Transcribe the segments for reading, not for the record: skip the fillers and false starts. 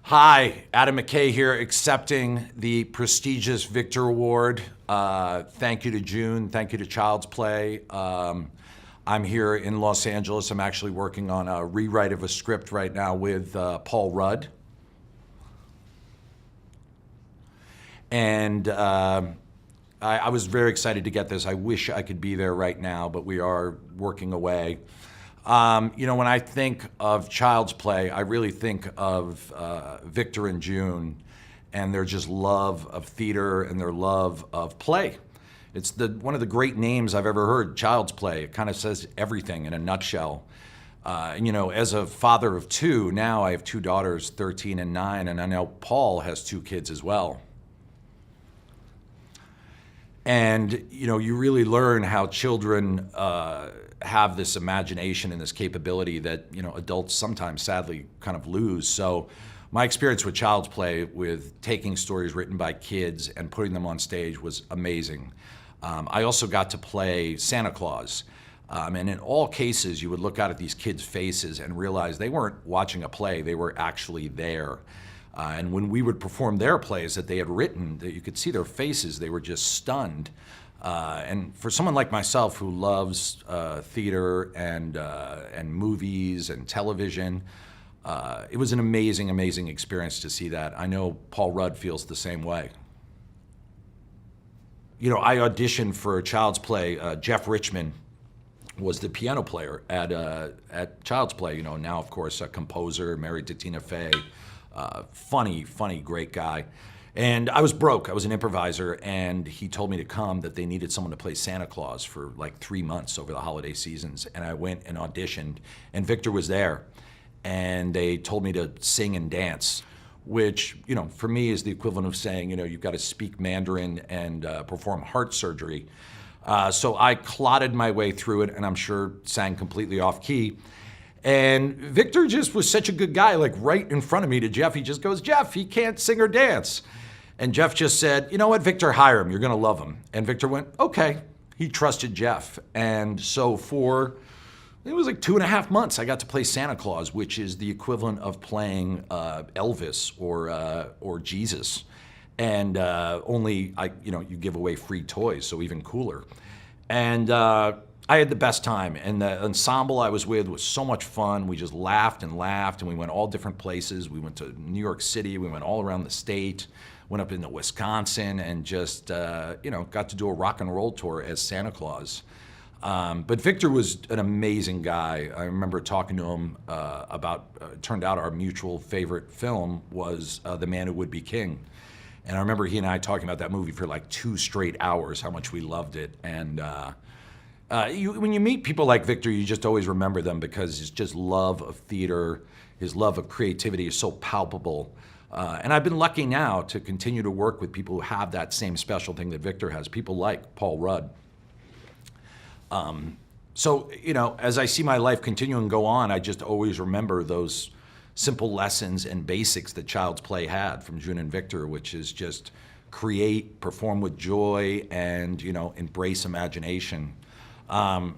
Hi, Adam MCkay here, accepting the prestigious Victor Award. Thank you to June, thank you to Child's Play. I'm here in Los Angeles. I'm actually working on a rewrite of a script right now with Paul Rudd. And I was very excited to get this. I wish I could be there right now, but we are working away. When I think of Child's Play, I really think of Victor and June and their just love of theater and their love of play. It's one of the great names I've ever heard, Child's Play. It kind of says everything in a nutshell. As a father of two, now I have two daughters, 13 and 9, and I know Paul has two kids as well. And, you really learn how children have this imagination and this capability that, adults sometimes sadly kind of lose. So my experience with Child's Play, with taking stories written by kids and putting them on stage, was amazing. I also got to play Santa Claus. And in all cases, you would look out at these kids' faces and realize they weren't watching a play, they were actually there. And when we would perform their plays that they had written, that you could see their faces, they were just stunned. And for someone like myself who loves theater and movies and television, it was an amazing, amazing experience to see that. I know Paul Rudd feels the same way. I auditioned for Child's Play. Jeff Richman was the piano player at Child's Play. Now, of course, a composer, married to Tina Fey. Funny, great guy. And I was broke. I was an improviser, and he told me to come, that they needed someone to play Santa Claus for like 3 months over the holiday seasons. And I went and auditioned, and Victor was there. And they told me to sing and dance, which, for me is the equivalent of saying, you've got to speak Mandarin and perform heart surgery. So I clotted my way through it, and I'm sure sang completely off key. And Victor just was such a good guy, like right in front of me to Jeff. He just goes, "Jeff, he can't sing or dance." And Jeff just said, "You know what, Victor, hire him. You're going to love him." And Victor went, "Okay." He trusted Jeff. And so it was like 2.5 months, I got to play Santa Claus, which is the equivalent of playing Elvis or Jesus. And only, you give away free toys, so even cooler. And I had the best time, and the ensemble I was with was so much fun. We just laughed, and we went all different places. We went to New York City, we went all around the state, went up into Wisconsin, and just, got to do a rock and roll tour as Santa Claus. But Victor was an amazing guy. I remember talking to him it turned out our mutual favorite film was The Man Who Would Be King. And I remember he and I talking about that movie for like 2 straight hours, how much we loved it. And when you meet people like Victor, you just always remember them because his just love of theater, his love of creativity is so palpable. And I've been lucky now to continue to work with people who have that same special thing that Victor has, people like Paul Rudd. As I see my life continue and go on, I just always remember those simple lessons and basics that Child's Play had from June and Victor, which is just create, perform with joy, and, embrace imagination.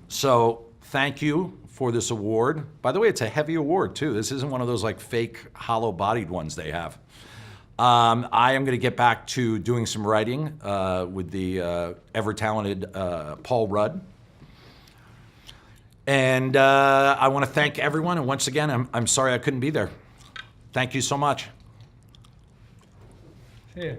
So thank you for this award. By the way, it's a heavy award too. This isn't one of those like fake hollow-bodied ones they have. I am going to get back to doing some writing with the ever-talented Paul Rudd. And I want to thank everyone. And once again, I'm sorry I couldn't be there. Thank you so much. Yeah.